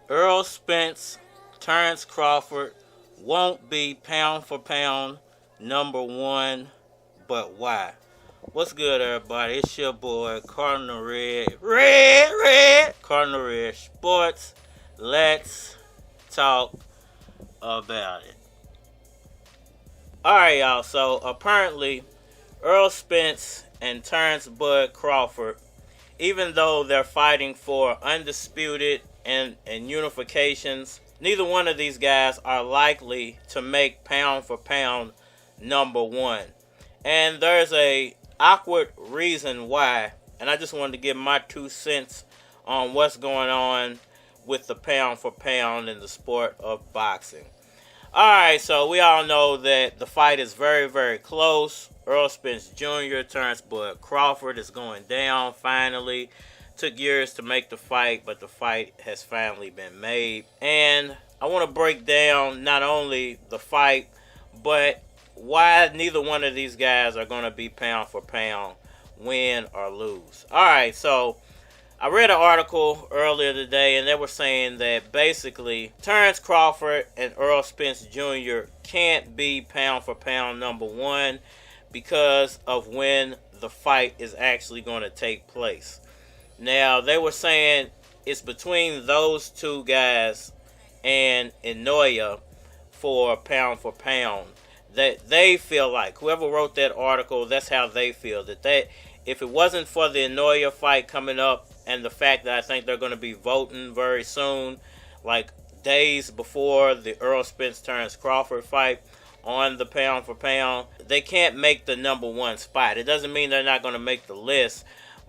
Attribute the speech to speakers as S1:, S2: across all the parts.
S1: Errol Spence Terence Crawford won't be pound for pound #1, but why? What's good, everybody? It's your boy Cardinal Red Cardinal Red Sports. Let's talk about it. Alright, y'all. So apparently Errol Spence and Terence Bud Crawford, even though they're fighting for undisputed and unifications, neither one of these guys are likely to make pound for pound #1. And there's a awkward reason why, and I just wanted to give my 2 cents on what's going on with the pound for pound in the sport of boxing. Alright, so we all know that the fight is very, very close. Errol Spence Jr., Terence Bud Crawford is going down finally. Took years to make the fight, but the fight has finally been made. And I want to break down not only the fight, but why neither one of these guys are going to be pound for pound, win or lose. Alright, so I read an article earlier today, and they were saying that basically Terence Crawford and Errol Spence Jr. can't be pound for pound #1 because of when the fight is actually going to take place. Now, they were saying it's between those two guys and Inoue for pound, that they feel like, whoever wrote that article, that's how they feel, that if it wasn't for the Naoya fight coming up and the fact that I think they're going to be voting very soon, like days before the Errol Spence Terence Crawford fight on the pound for pound, they can't make the #1 spot. It doesn't mean they're not going to make the list,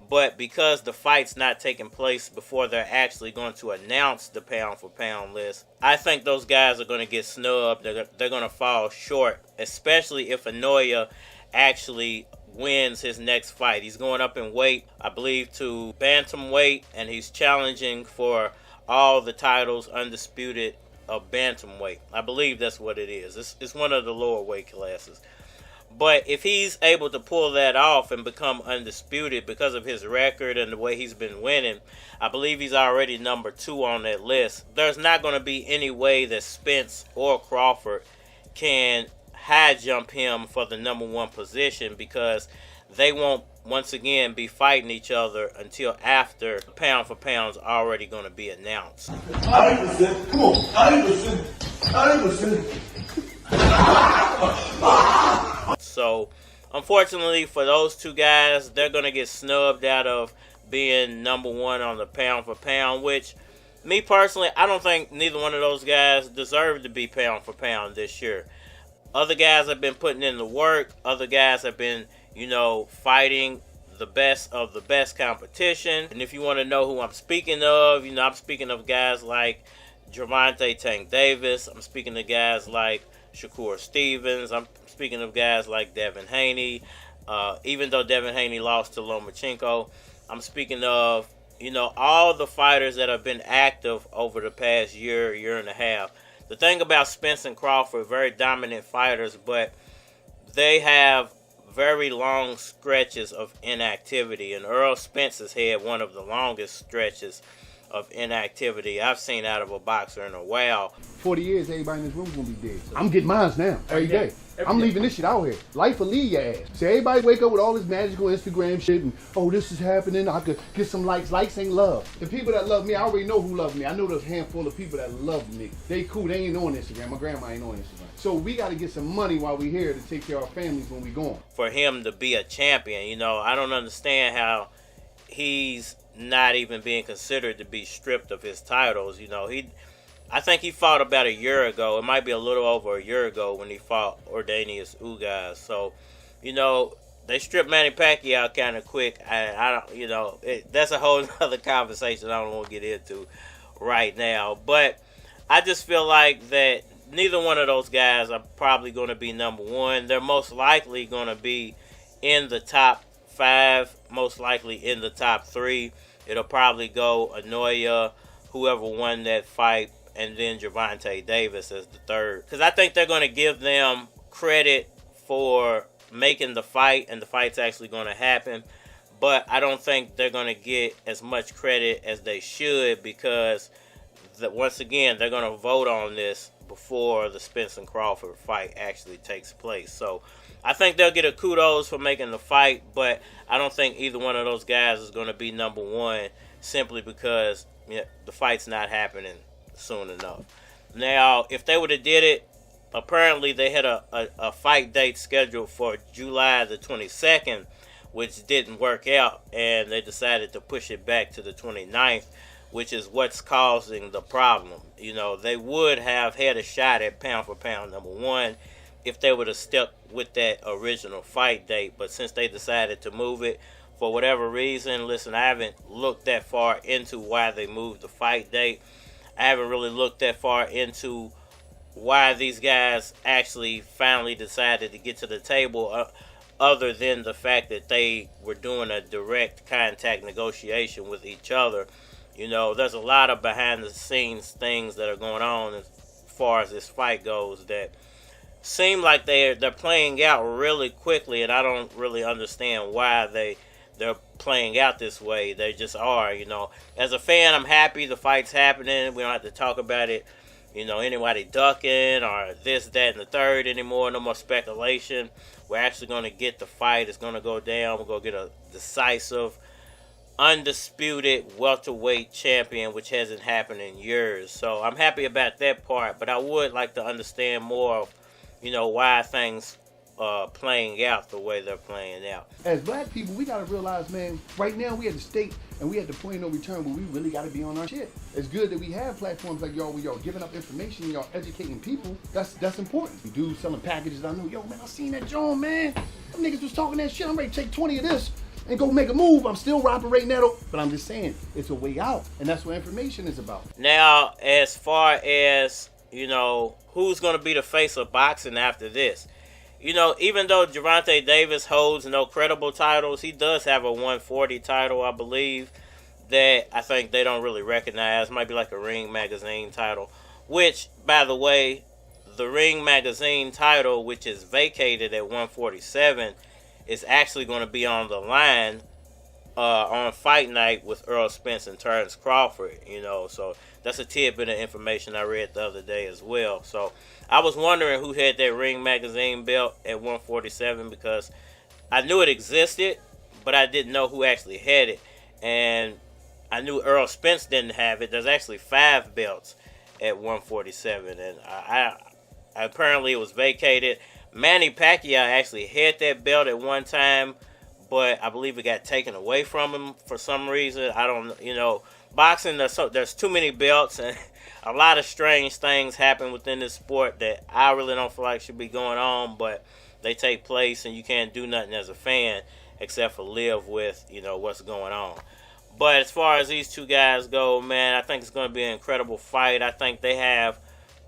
S1: but because the fight's not taking place before they're actually going to announce the pound for pound list, I think those guys are going to get snubbed. They're going to fall short, especially if Inoue actually wins his next fight. He's going up in weight, I believe, to bantamweight, and he's challenging for all the titles undisputed of bantamweight. I believe that's what it is. It's one of the lower weight classes. But if he's able to pull that off and become undisputed because of his record and the way he's been winning, I believe he's already #2 on that list. There's not going to be any way that Spence or Crawford can high jump him for the #1 position, because they won't once again be fighting each other until after pound for pound's already going to be announced.
S2: Come on,
S1: So, unfortunately for those two guys, they're going to get snubbed out of being #1 on the pound for pound, which, me personally, I don't think neither one of those guys deserve to be pound for pound this year. Other guys have been putting in the work. Other guys have been, fighting the best of the best competition. And if you want to know who I'm speaking of, I'm speaking of guys like Gervonta Tank Davis. I'm speaking of guys like Shakur Stevens. I'm speaking of guys like Devin Haney. Even though Devin Haney lost to Lomachenko, I'm speaking of, all the fighters that have been active over the past year and a half. The thing about Spence and Crawford, very dominant fighters, but they have very long stretches of inactivity. And Errol Spence has had one of the longest stretches of inactivity I've seen out of a boxer in a while.
S3: 40 years, everybody in this room gonna be dead. I'm getting mine now, every day. I'm leaving this shit out here. Life will leave your ass. So everybody wake up with all this magical Instagram shit and, oh, this is happening, I could get some likes. Likes ain't love. The people that love me, I already know who love me. I know there's a handful of people that love me. They cool, they ain't on Instagram. My grandma ain't on Instagram. So we gotta get some money while we here to take care of our families when we gone.
S1: For him to be a champion, I don't understand how he's not even being considered to be stripped of his titles. I think he fought about a year ago. It might be a little over a year ago when he fought Ordanius Ugas. So, they stripped Manny Pacquiao kind of quick. I don't, that's a whole other conversation I don't want to get into right now. But I just feel like that neither one of those guys are probably going to be #1. They're most likely going to be in the top 5, most likely in the top 3. It'll probably go Inoue, whoever won that fight, and then Gervonta Davis as the third. Because I think they're going to give them credit for making the fight, and the fight's actually going to happen. But I don't think they're going to get as much credit as they should, because once again, they're going to vote on this before the Spence and Crawford fight actually takes place. So I think they'll get a kudos for making the fight, but I don't think either one of those guys is going to be number one, simply because the fight's not happening soon enough. Now, if they would have did it, apparently they had a fight date scheduled for July the 22nd, which didn't work out, and they decided to push it back to the 29th, which is what's causing the problem. They would have had a shot at pound for pound number one if they would have stuck with that original fight date, but since they decided to move it for whatever reason, listen, I haven't looked that far into why they moved the fight date. I haven't really looked that far into why these guys actually finally decided to get to the table, other than the fact that they were doing a direct contact negotiation with each other. There's a lot of behind the scenes things that are going on as far as this fight goes that seem like they're playing out really quickly, and I don't really understand why they're playing out this way. They just are. As a fan, I'm happy the fight's happening. We don't have to talk about it, anybody ducking or this, that, and the third anymore. No more speculation. We're actually going to get the fight. It's going to go down. We're going to get a decisive, undisputed welterweight champion, which hasn't happened in years. So I'm happy about that part, but I would like to understand more of, why things playing out the way they're playing out.
S3: As black people, we gotta realize, man, right now we at the state and we at the point of no return where we really gotta be on our shit. It's good that we have platforms like y'all where y'all giving up information, y'all educating people. That's important. We do selling packages. I know, yo, man, I seen that John, man. Them niggas was talking that shit. I'm ready to take 20 of this and go make a move. I'm still operating that, but I'm just saying it's a way out, and that's what information is about.
S1: Now, as far as who's gonna be the face of boxing after this? Even though Gervonta Davis holds no credible titles, he does have a 140 title, I believe, that I think they don't really recognize. Might be like a Ring Magazine title, which, by the way, the Ring Magazine title, which is vacated at 147, is actually going to be on the line on Fight Night with Errol Spence and Terence Crawford, so that's a tidbit of information I read the other day as well. So I was wondering who had that Ring Magazine belt at 147, because I knew it existed, but I didn't know who actually had it. And I knew Errol Spence didn't have it. There's actually 5 belts at 147, and apparently it was vacated. Manny Pacquiao actually had that belt at one time, but I believe it got taken away from him for some reason. I don't, boxing, there's too many belts, and a lot of strange things happen within this sport that I really don't feel like should be going on, but they take place, and you can't do nothing as a fan except for live with, what's going on. But as far as these two guys go, man, I think it's going to be an incredible fight. I think they have,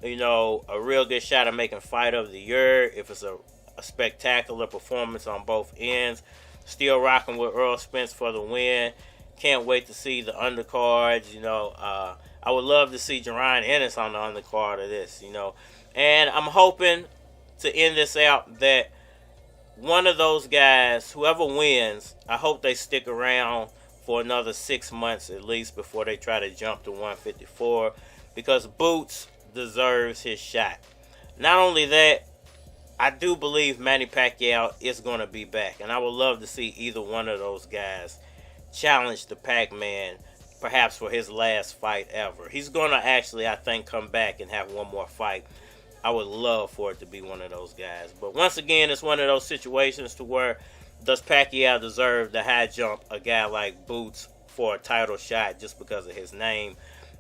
S1: a real good shot at making Fight of the Year if it's a spectacular performance on both ends. Still rocking with Errol Spence for the win. Can't wait to see the undercards. I would love to see Jerron Ennis on the undercard of this. And I'm hoping to end this out that one of those guys, whoever wins, I hope they stick around for another 6 months at least before they try to jump to 154, because Boots deserves his shot. Not only that, I do believe Manny Pacquiao is going to be back, and I would love to see either one of those guys challenge the Pac-Man, perhaps for his last fight ever. He's going to actually, I think, come back and have one more fight. I would love for it to be one of those guys. But once again, it's one of those situations to where, does Pacquiao deserve to high jump a guy like Boots for a title shot just because of his name?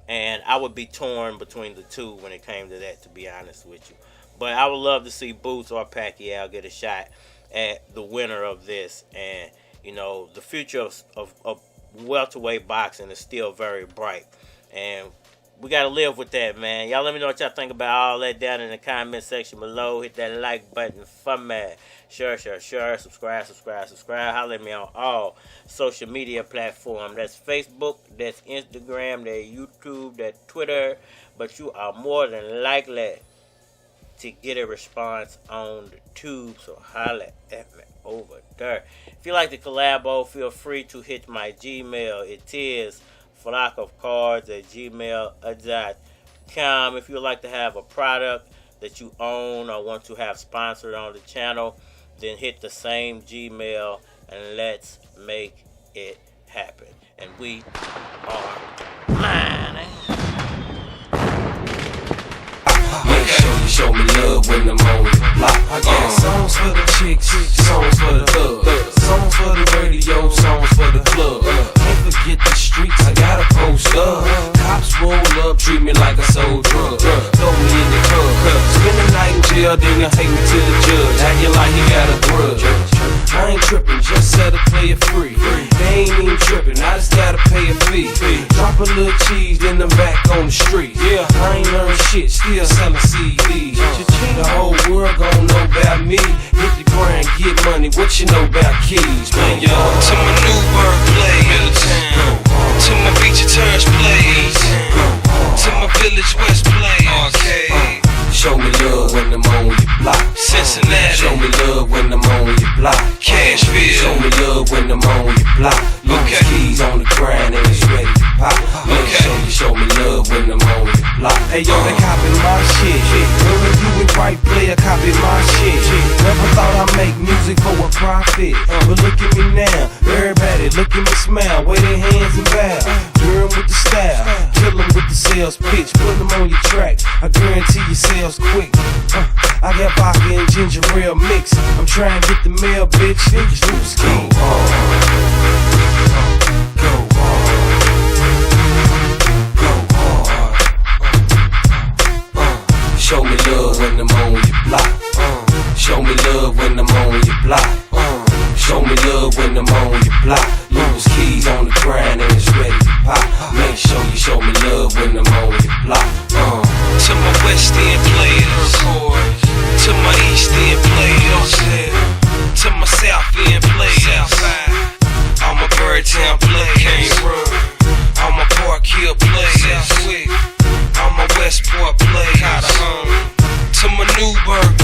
S1: And I would be torn between the two when it came to that, to be honest with you. But I would love to see Boots or Pacquiao get a shot at the winner of this. And, the future of welterweight boxing is still very bright. And we got to live with that, man. Y'all let me know what y'all think about all that down in the comment section below. Hit that like button for me. Share. Subscribe. Holler at me on all social media platforms. That's Facebook, that's Instagram, that's YouTube, that's Twitter. But you are more than likely to get a response on the tube, so holla at me over there. If you like to collabo, feel free to hit my Gmail. It is flockofcards@gmail.com. If you would like to have a product that you own or want to have sponsored on the channel, then hit the same Gmail and let's make it happen. And we are mining.
S4: Show me love when I'm on the block. I got songs for the chicks, songs for the thugs, songs for the radio, songs for the club. Can't forget the streets, I gotta post up. Cops roll up, treat me like a soul drug. Throw me in the club, spend the night in jail, then you take me to the judge. Acting like he got a grudge. I ain't tripping, just set a player free. They ain't even tripping, I just gotta pay a fee. Drop a little cheese, then I'm back on the street. Yeah, I ain't learned shit, still selling CDs. The whole world gon' know about me. Hit the grind, get money, what you know about keys, man, yo.
S5: To my Newburgh place, Middletown. To my Beach of Terence place, to my Village West place, Arcade.
S4: Show me love when I'm on your block.
S5: Cincinnati.
S4: Show me love when I'm on your block.
S5: Cashville.
S4: Show me love when I'm on your block. Loose keys on the grind and it's ready to pop. Show me love when I'm on your block.
S5: Hey yo, they copy my shit. When you and right player copy my shit. Never thought I'd make music for a profit, but look at me now. Everybody look at me smile, wave their hands and bow. Girl with the style, kill 'em with the sales pitch. Put 'em on your track, I guarantee you sales quick. I got vodka and ginger ale mix. I'm trying to get the mail, bitch. Niggas loose key.
S4: Go hard. Show me love when I'm on your block. Show me love when I'm on your block. Show me love when I'm on your block. Loose keys on the grind and it's ready to pop. Make sure you show me love when I'm on your block.
S5: To my West End players, to my East End players, to my South End players. I'm a Birdtown player, I'm a Park Hill player, I'm a Westport player. To my Newburgh